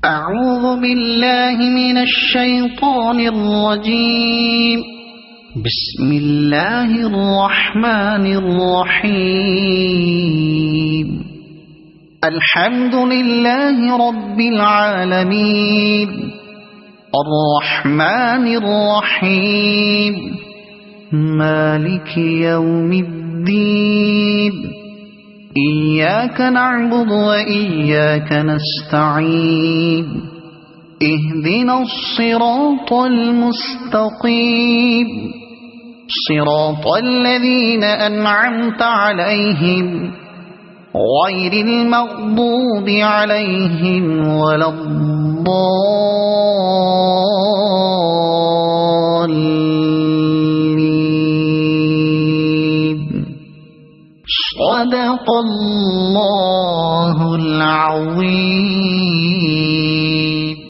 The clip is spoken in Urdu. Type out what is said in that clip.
أعوذ بالله من الشيطان الرجيم. بسم الله الرحمن الرحيم. الحمد لله رب العالمين الرحمن الرحيم مالك يوم الدين إياك نعبد وإياك نستعين اهدنا الصراط المستقيم صراط الذين أنعمت عليهم غير المغضوب عليهم ولا الضالين. صدق الله العظيم.